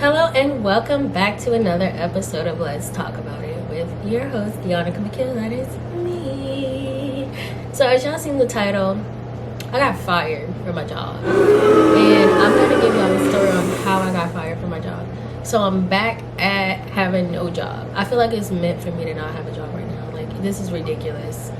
Hello and welcome back to another episode of Let's Talk About It with your host, Deanna McKill. That is me. So as y'all seen the title, I got fired from my job. And I'm going to give y'all a story on how I got fired from my job. So I'm back at having no job. I feel like it's meant for me to not have a job right now. Like, this is ridiculous.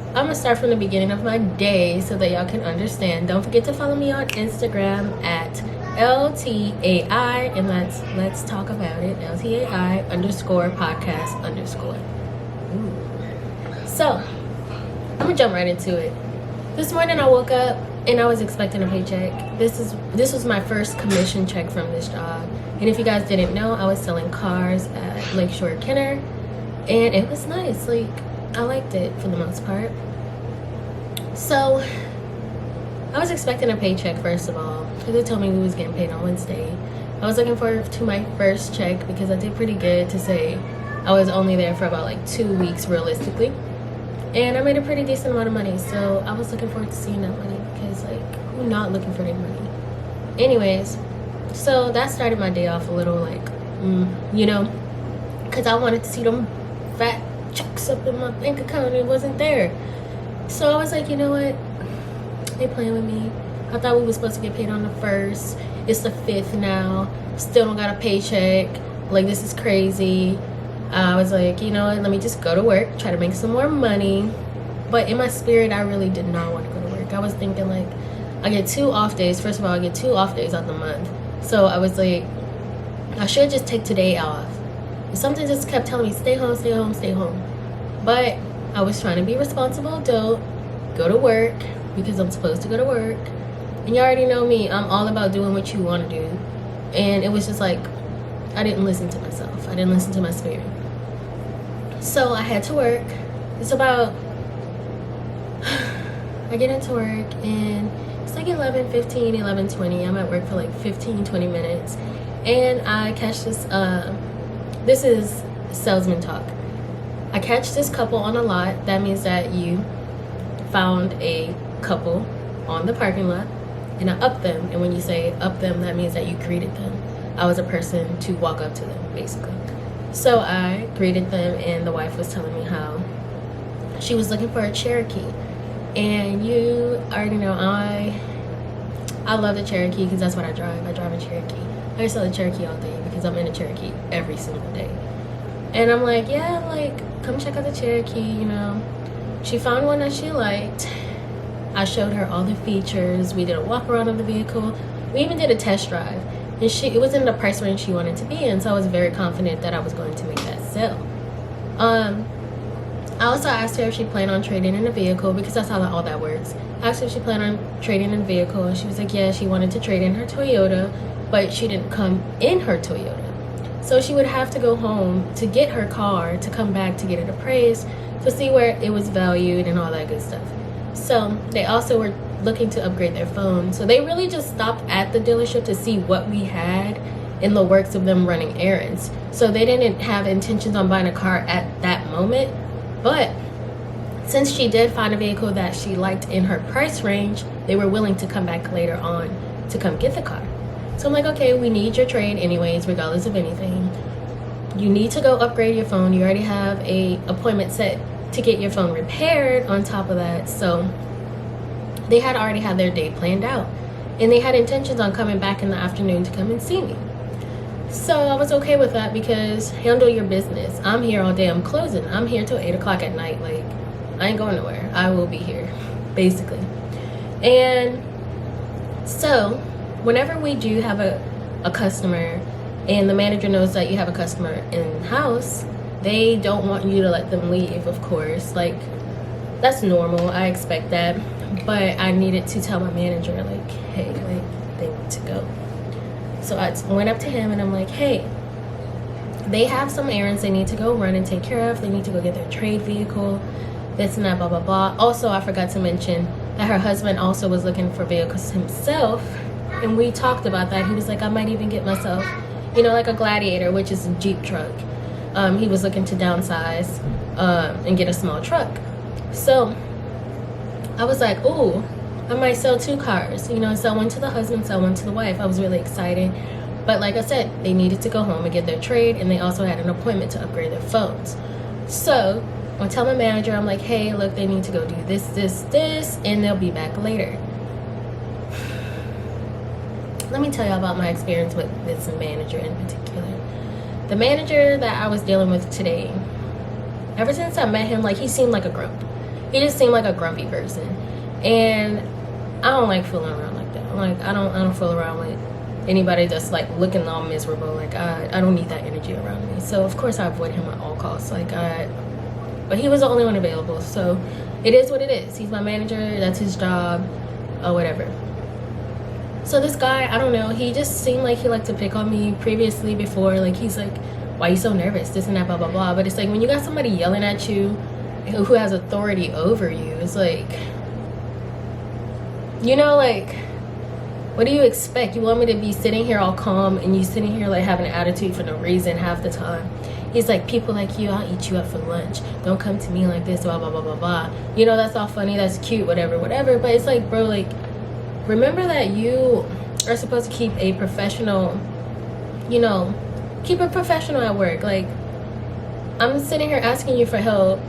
I'm going to start from the beginning of my day so that y'all can understand. Don't forget to follow me on Instagram at LTAI, and that's Let's Talk About It, LTAI _podcast_. Ooh. So, I'm gonna jump right into it. This morning I woke up and I was expecting a paycheck. This was my first commission check from this job. And if you guys didn't know, I was selling cars at Lakeshore Kenner, and it was nice. Like, I liked it for the most part. So I was expecting a paycheck, first of all, because they told me we was getting paid on Wednesday. I was looking forward to my first check because I did pretty good to say I was only there for about like 2 weeks realistically. And I made a pretty decent amount of money. So I was looking forward to seeing that money because, like, who's not looking for their money? Anyways, so that started my day off a little like, because I wanted to see them fat checks up in my bank account and it wasn't there. So I was like, you know what? They playing with me. I thought we were supposed to get paid on the 1st. It's the 5th now. Still don't got a paycheck. Like, this is crazy. I was like, you know what? Let me just go to work, try to make some more money. But in my spirit, I really did not want to go to work. I was thinking, like, I get 2 off days. First of all, I get 2 off days out the month. So I was like, I should just take today off. And something just kept telling me, stay home, stay home, stay home. But I was trying to be responsible adult, go to work, because I'm supposed to go to work. And you already know me, I'm all about doing what you want to do. And it was just like, I didn't listen to myself. I didn't listen to my spirit. So I had to work. It's about, I get into work and it's like 11:15, 11:20. I'm at work for like 15, 20 minutes. And I catch this, this is salesman talk. I catch this couple on a lot. That means that you found a couple on the parking lot, and I up them. And when you say up them, that means that you greeted them. I was a person to walk up to them, basically. So I greeted them, and the wife was telling me how she was looking for a Cherokee. And you already know I love the Cherokee because that's what I drive. I drive a Cherokee. I sell a Cherokee all day because I'm in a Cherokee every single day. And I'm like, yeah, like, come check out the Cherokee, you know. She found one that she liked. I showed her all the features. We did a walk around of the vehicle. We even did a test drive. And it was in the price range she wanted to be in, so I was very confident that I was going to make that sale. I also asked her if she planned on trading in a vehicle, because that's how all that works. I asked her if she planned on trading in a vehicle, and she was like, yeah, she wanted to trade in her Toyota, but she didn't come in her Toyota. So she would have to go home to get her car, to come back to get it appraised, to see where it was valued and all that good stuff. So they also were looking to upgrade their phone. So they really just stopped at the dealership to see what we had in the works of them running errands. So they didn't have intentions on buying a car at that moment. But since she did find a vehicle that she liked in her price range, they were willing to come back later on to come get the car. So I'm like, okay, we need your trade anyways, regardless of anything. You need to go upgrade your phone. You already have a appointment set to get your phone repaired on top of that. So they had already had their day planned out, and they had intentions on coming back in the afternoon to come and see me. So I was okay with that because handle your business. I'm here all day. I'm closing. I'm here till 8 o'clock at night. Like, I ain't going nowhere. I will be here, basically. And so whenever we do have a customer and the manager knows that you have a customer in-house, they don't want you to let them leave, of course. Like, that's normal. I expect that. But I needed to tell my manager, like, hey, like, they need to go. So I went up to him and I'm like, hey, they have some errands they need to go run and take care of. They need to go get their trade vehicle, this and that, blah, blah, blah. Also, I forgot to mention that her husband also was looking for vehicles himself. And we talked about that. He was like, I might even get myself, you know, like a Gladiator, which is a Jeep truck. He was looking to downsize and get a small truck. So I was like, ooh, I might sell 2 cars, you know, sell one to the husband, sell one to the wife. I was really excited. But like I said, they needed to go home and get their trade, and they also had an appointment to upgrade their phones. So I tell my manager, I'm like, hey, look, they need to go do this, and they'll be back later. Let me tell you about my experience with this manager in particular. The manager that I was dealing with today, ever since I met him, like, he seemed like a grump. He just seemed like a grumpy person. And I don't like fooling around like that. Like, I don't fool around with anybody that's like looking all miserable. Like, I don't need that energy around me. So of course I avoid him at all costs. But he was the only one available, so it is what it is. He's my manager, that's his job, or whatever. So this guy, I don't know, he just seemed like he liked to pick on me previously before. Like, he's like, why are you so nervous, this and that, blah blah blah. But it's like, when you got somebody yelling at you who has authority over you, it's like, you know, like, what do you expect? You want me to be sitting here all calm, and you sitting here like having an attitude for no reason half the time. He's like, people like you, I'll eat you up for lunch. Don't come to me like this, blah blah blah blah blah. You know, that's all funny, that's cute, whatever. But it's like, bro, like, remember that you are supposed to keep a professional, you know, keep it professional at work. Like, I'm sitting here asking you for help,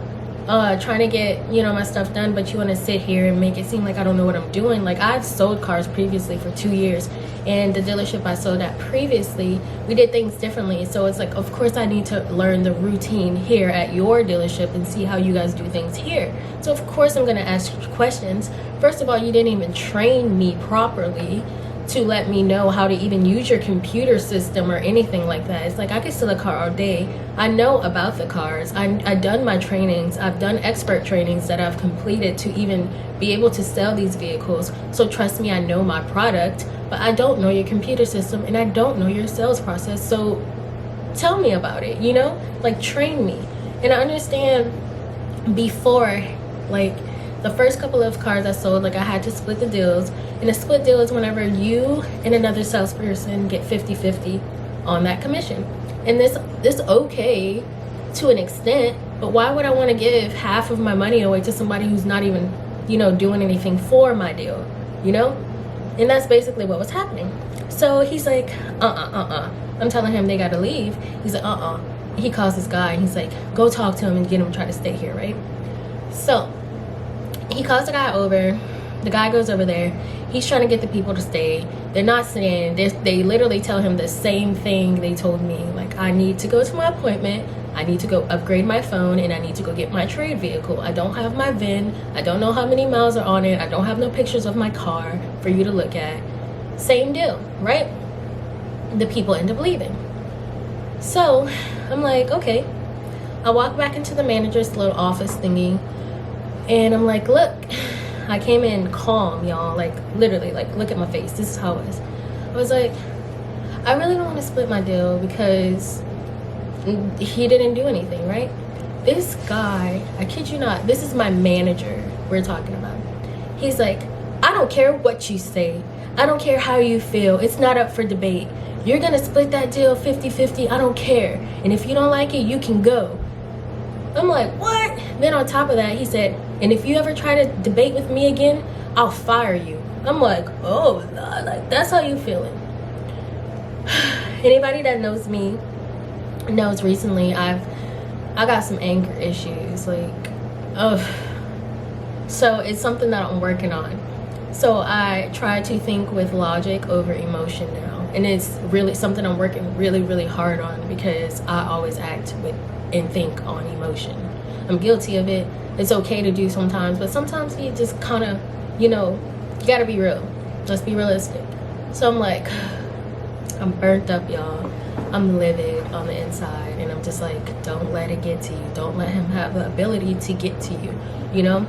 trying to get, you know, my stuff done, but you want to sit here and make it seem like I don't know what I'm doing. Like, I've sold cars previously for 2 years, and the dealership I sold at previously, we did things differently. So it's like, of course I need to learn the routine here at your dealership and see how you guys do things here. So of course I'm going to ask questions. First of all, you didn't even train me properly to let me know how to even use your computer system or anything like that. It's like, I could sell a car all day. I know about the cars. I've done my trainings. I've done expert trainings that I've completed to even be able to sell these vehicles. So trust me, I know my product, but I don't know your computer system, and I don't know your sales process. So tell me about it, you know? Like, train me. And I understand before, like, the first couple of cars I sold, like, I had to split the deals. And a split deal is whenever you and another salesperson get 50-50 on that commission. And this okay to an extent, but why would I want to give half of my money away to somebody who's not even, you know, doing anything for my deal, you know? And that's basically what was happening. So he's like, I'm telling him they gotta leave. He's like, He calls this guy and he's like, go talk to him and get him to try to stay here, right? So he calls the guy over. The guy goes over there. He's trying to get the people to stay. They're not staying. They literally tell him the same thing they told me. Like, I need to go to my appointment. I need to go upgrade my phone, and I need to go get my trade vehicle. I don't have my VIN. I don't know how many miles are on it. I don't have no pictures of my car for you to look at. Same deal, right? The people end up leaving. So I'm like, okay. I walk back into the manager's little office thingy, and I'm like, look, I came in calm, y'all. Like, literally, like, look at my face. This is how it was. I was like, I really don't want to split my deal because he didn't do anything, right? This guy, I kid you not, this is my manager we're talking about. He's like, I don't care what you say. I don't care how you feel. It's not up for debate. You're going to split that deal 50-50. I don't care. And if you don't like it, you can go. I'm like, what? Then on top of that, he said, and if you ever try to debate with me again, I'll fire you. I'm like, oh, Lord, like, that's how you feeling. Anybody that knows me knows recently I got some anger issues. Like, so it's something that I'm working on. So I try to think with logic over emotion now. And it's really something I'm working really, really hard on, because I always act with and think on emotion. I'm guilty of it. It's okay to do sometimes, but sometimes you just kind of, you know, you gotta be real. Just be realistic. So I'm like, I'm burnt up, y'all. I'm livid on the inside, and I'm just like, don't let it get to you. Don't let him have the ability to get to you, you know?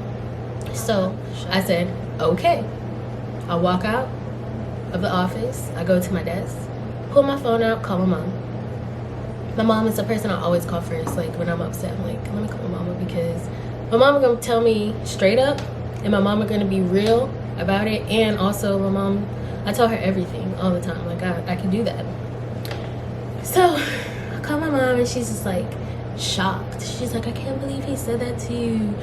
So I said, okay. I walk out of the office. I go to my desk, pull my phone out, call my mom. My mom is the person I always call first. Like, when I'm upset, I'm like, let me call my mama, because my mama gonna tell me straight up, and my mama gonna be real about it. And also, my mom, I tell her everything all the time. Like, I can do that. So I call my mom, and she's just like shocked. She's like, I can't believe he said that to you,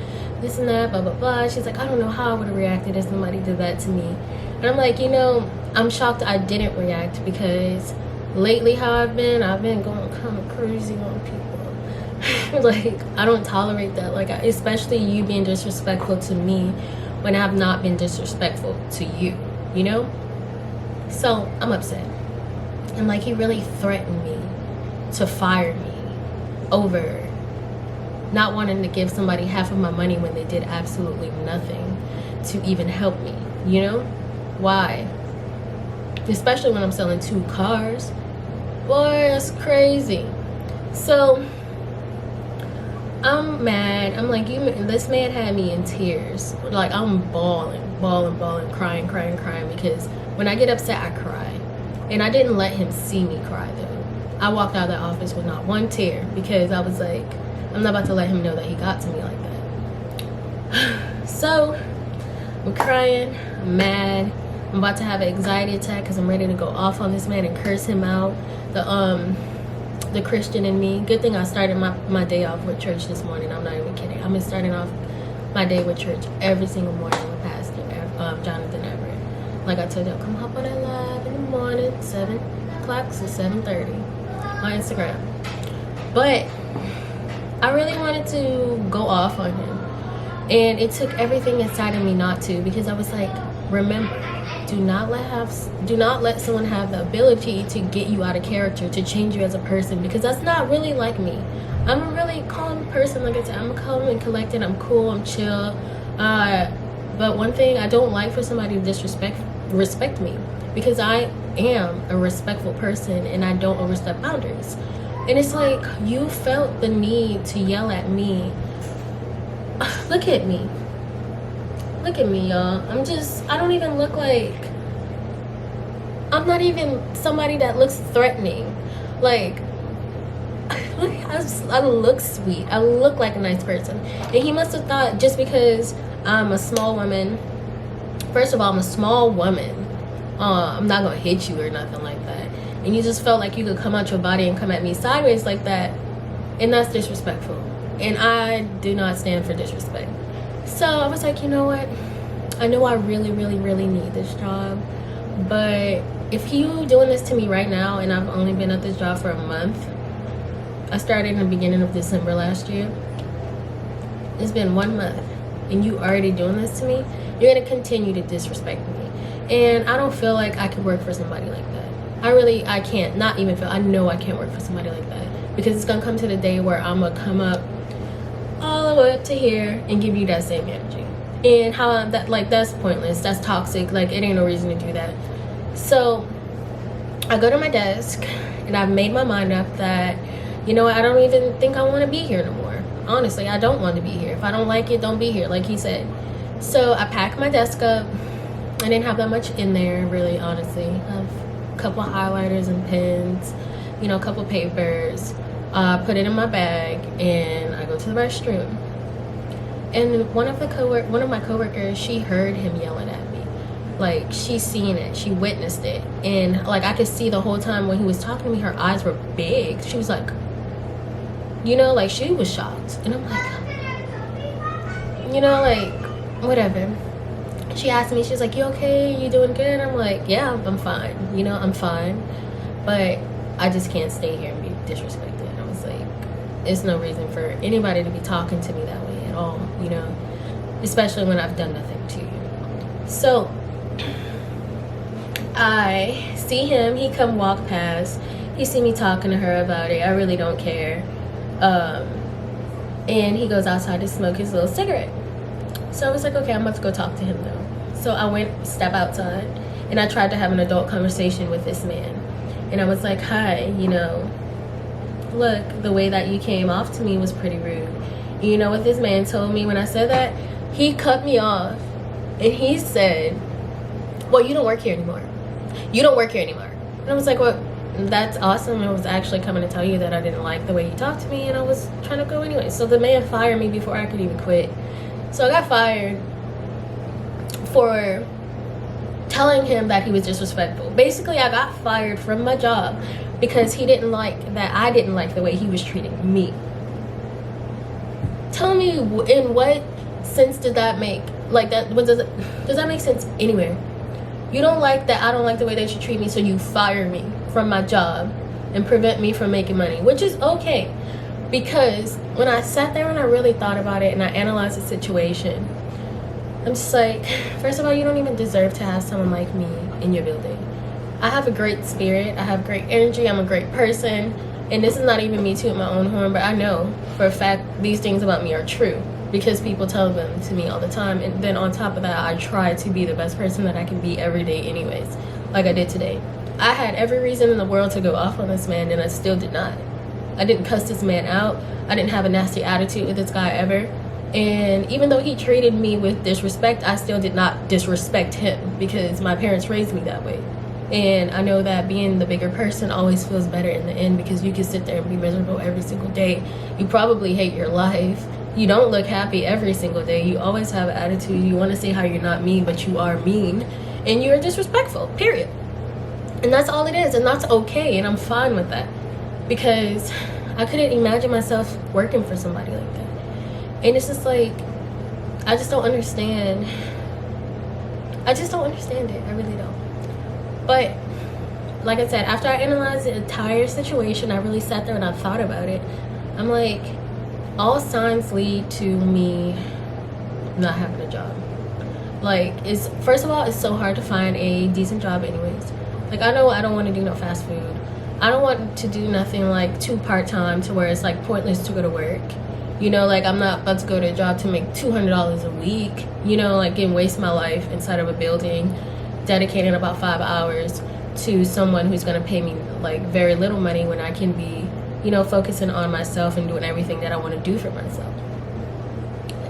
this and that, blah blah blah. She's like, I don't know how I would have reacted if somebody did that to me. And I'm like, you know, I'm shocked I didn't react, because lately how I've been going kind of crazy on people. Like, I don't tolerate that. Like, especially you being disrespectful to me when I have not been disrespectful to you, you know? So I'm upset. And like, he really threatened me to fire me over not wanting to give somebody half of my money when they did absolutely nothing to even help me, you know? Why? Especially when I'm selling 2 cars. Boy, that's crazy. So I'm mad. I'm like, this man had me in tears. Like, I'm bawling, crying, because when I get upset, I cry. And I didn't let him see me cry, though. I walked out of the office with not one tear because I was like, I'm not about to let him know that he got to me like that. So I'm crying, I'm mad. I'm about to have an anxiety attack because I'm ready to go off on this man and curse him out. The Christian in me. Good thing I started my day off with church this morning. I'm not even kidding. I've been starting off my day with church every single morning with Pastor Jonathan Everett. Like I told you, come hop on that live in the morning, 7 o'clock to 7:30 on Instagram. But I really wanted to go off on him. And it took everything inside of me not to, because I was like, remember, do not let someone have the ability to get you out of character, to change you as a person, because that's not really like me. I'm a really calm person. Like I said, I'm calm and collected. I'm cool. I'm chill. But one thing I don't like for somebody to respect me, because I am a respectful person and I don't overstep boundaries. And it's like, you felt the need to yell at me. Look at me. Look at me, y'all. I don't even look like, I'm not even somebody that looks threatening. Like, I look sweet. I look like a nice person. And he must have thought just because I'm a small woman, first of all, I'm a small woman. I'm not going to hit you or nothing like that. And you just felt like you could come out your body and come at me sideways like that. And that's disrespectful. And I do not stand for disrespect. So I was like, you know what? I know I really, really, really need this job. But if you doing this to me right now, and I've only been at this job for a month. I started in the beginning of December last year. It's been 1 month. And you already doing this to me, you're going to continue to disrespect me. And I don't feel like I could work for somebody like that. I can't. Not even feel. I know I can't work for somebody like that. Because it's going to come to the day where I'm going to come up all the way up to here and give you that same energy. And how that, like, that's pointless. That's toxic. Like, it ain't no reason to do that. So I go to my desk and I've made my mind up that, you know what, I don't even think I want to be here no more. Honestly, I don't want to be here. If I don't like it, don't be here, like he said. So I packed my desk up. I didn't have that much in there, really, honestly. I have a couple highlighters and pens, you know, a couple papers. Put it in my bag, and I go to the restroom. And one of my coworkers, she heard him yelling at me. Like, she seen it, she witnessed it, and like I could see the whole time when he was talking to me, her eyes were big. She was like, you know, like, she was shocked. And I'm like, you know, like, whatever. She asked me, she's like, you okay? You doing good? I'm like, yeah, I'm fine. You know, I'm fine. But I just can't stay here and be disrespected. I was like, it's no reason for anybody to be talking to me that way at all, you know, especially when I've done nothing to you. So I see him, he come walk past, he see me talking to her about it. I really don't care. And he goes outside to smoke his little cigarette. So I was like, okay, I'm about to go talk to him though. So I step outside, and I tried to have an adult conversation with this man. And I was like, hi, you know, look, the way that you came off to me was pretty rude. And you know what this man told me when I said that? He cut me off, and he said, well, you don't work here anymore. You don't work here anymore. And I was like, well, that's awesome. I was actually coming to tell you that I didn't like the way you talked to me, and I was trying to go anyway. So the man fired me before I could even quit. So I got fired for telling him that he was disrespectful. Basically, I got fired from my job because he didn't like that I didn't like the way he was treating me. Tell me, in what sense did that make? Like, that, does that make sense anywhere? You don't like that I don't like the way that you treat me, so you fire me from my job and prevent me from making money, which is okay. Because when I sat there and I really thought about it and I analyzed the situation, I'm just like, first of all, you don't even deserve to have someone like me in your building. I have a great spirit. I have great energy. I'm a great person. And this is not even me tooting my own horn, but I know for a fact these things about me are true because people tell them to me all the time. And then on top of that, I try to be the best person that I can be every day anyways, like I did today. I had every reason in the world to go off on this man, and I still did not. I didn't cuss this man out. I didn't have a nasty attitude with this guy ever. And even though he treated me with disrespect, I still did not disrespect him because my parents raised me that way. And I know that being the bigger person always feels better in the end because you can sit there and be miserable every single day. You probably hate your life. You don't look happy every single day. You always have an attitude. You want to say how you're not mean, but you are mean. And you're disrespectful, period. And that's all it is. And that's okay. And I'm fine with that. Because I couldn't imagine myself working for somebody like that. And it's just like, I just don't understand. I just don't understand it. I really don't. But like I said, after I analyzed the entire situation, I really sat there and I thought about it. I'm like, all signs lead to me not having a job. Like, it's, first of all, it's so hard to find a decent job anyways. Like, I know I don't want to do no fast food. I don't want to do nothing like too part-time to where it's like pointless to go to work. You know, like I'm not about to go to a job to make $200 a week. You know, like and waste my life inside of a building, dedicating about 5 hours to someone who's going to pay me like very little money when I can be, you know, focusing on myself and doing everything that I want to do for myself.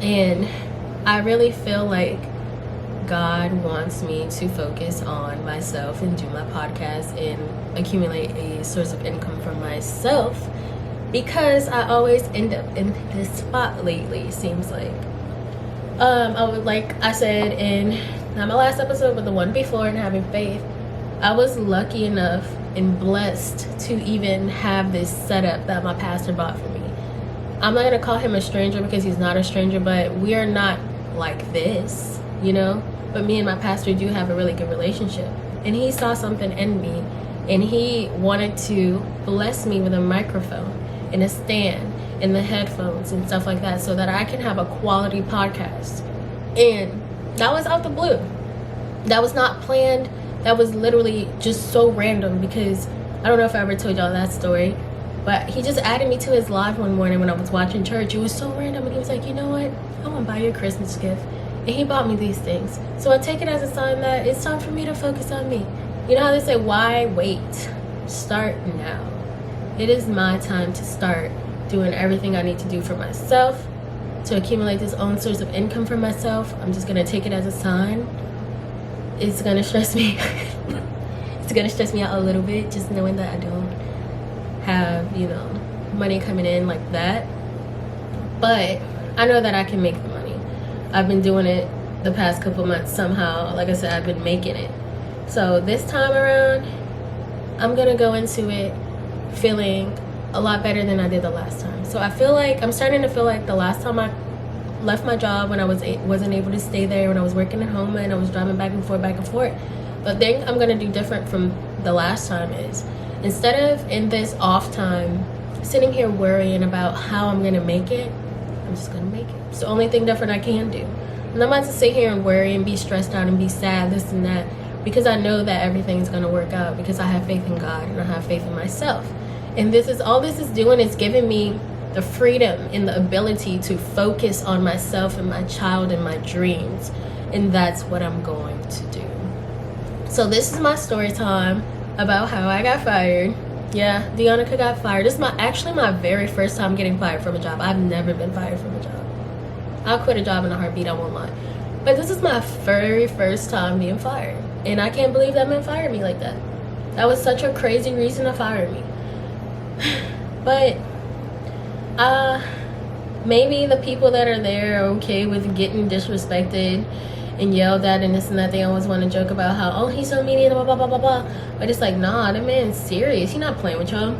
And I really feel like God wants me to focus on myself and do my podcast and accumulate a source of income for myself, because I always end up in this spot lately, seems like. I would, like I said in not my last episode but the one before, in Having Faith, I was lucky enough and blessed to even have this setup that my pastor bought for me. I'm not going to call him a stranger because he's not a stranger, but we are not like this, you know. But me and my pastor do have a really good relationship. And he saw something in me. And he wanted to bless me with a microphone and a stand and the headphones and stuff like that so that I can have a quality podcast. And that was out the blue. That was not planned. That was literally just so random because I don't know if I ever told y'all that story. But he just added me to his live one morning when I was watching church. It was so random. And he was like, you know what? I want to buy you a Christmas gift. And he bought me these things. So I take it as a sign that it's time for me to focus on me. You know how they say, why wait? Start now. It is my time to start doing everything I need to do for myself, to accumulate this own source of income for myself. I'm just going to take it as a sign. It's going to stress me. It's going to stress me out a little bit, just knowing that I don't have, you know, money coming in like that. But I know that I can make the money. I've been doing it the past couple months somehow. Like I said, I've been making it. So this time around, I'm going to go into it feeling a lot better than I did the last time. So I feel like, I'm starting to feel like the last time I left my job when I wasn't able to stay there, when I was working at home and I was driving back and forth. The thing I'm going to do different from the last time is, instead of in this off time sitting here worrying about how I'm going to make it, I'm just going to make it. It's the only thing different I can do. I'm not about to sit here and worry and be stressed out and be sad, this and that, because I know that everything's going to work out because I have faith in God and I have faith in myself. And this is all this is doing is giving me the freedom and the ability to focus on myself and my child and my dreams. And that's what I'm going to do. So this is my story time about how I got fired. Yeah, Deonica got fired. This is actually my very first time getting fired from a job. I've never been fired from a job. I'll quit a job in a heartbeat, I won't lie. But this is my very first time being fired. And I can't believe that man fired me like that. That was such a crazy reason to fire me. But maybe the people that are there are okay with getting disrespected and yelled at and this and that. They always want to joke about how, oh, he's so mean and blah, blah, blah, blah, blah. But it's like, nah, that man's serious. He's not playing with y'all.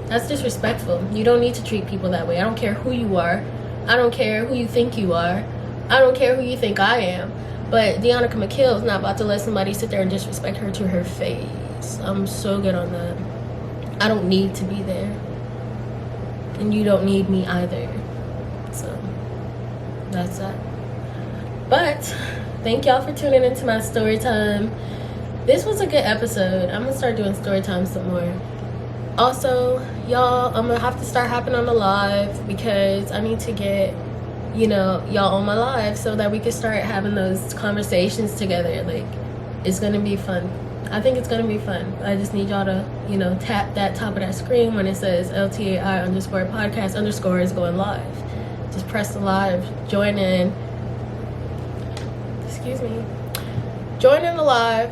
That's disrespectful. You don't need to treat people that way. I don't care who you are. I don't care who you think you are. I don't care who you think I am. But Deonica McKill's not about to let somebody sit there and disrespect her to her face. I'm so good on that. I don't need to be there, and you don't need me either. So that's that. But thank y'all for tuning into my story time. This was a good episode. I'm gonna start doing story time some more. Also, y'all, I'm gonna have to start hopping on the live because I need to get, y'all on my live so that we can start having those conversations together. Like, it's gonna be fun. I think it's gonna be fun. I just need y'all to, tap that top of that screen when it says LTAI_podcast_ is going live. Just press the live, join in. Excuse me. Join in the live.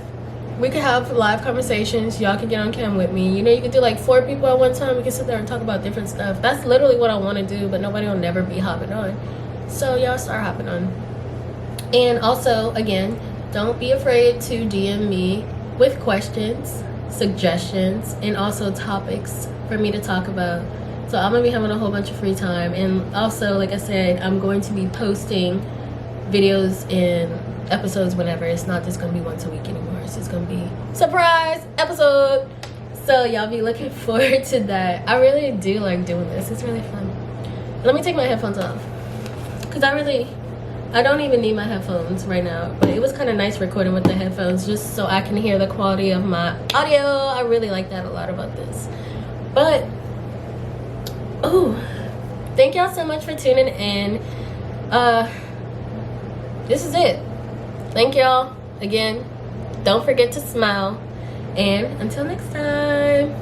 We could have live conversations. Y'all can get on cam with me. You could do like 4 people at one time. We can sit there and talk about different stuff. That's literally what I want to do, but nobody will never be hopping on. So y'all start hopping on. And also, again, don't be afraid to DM me with questions, suggestions, and also topics for me to talk about. So I'm going to be having a whole bunch of free time. And also, like I said, I'm going to be posting videos and episodes whenever. It's not just going to be once a week anymore. It's just going to be surprise episode. So y'all be looking forward to that. I really do like doing this. It's really fun. Let me take my headphones off, because I don't even need my headphones right now, but it was kind of nice recording with the headphones just so I can hear the quality of my audio. I really like that a lot about this. But thank y'all so much for tuning in. This is it. Thank y'all again. Don't forget to smile, and until next time.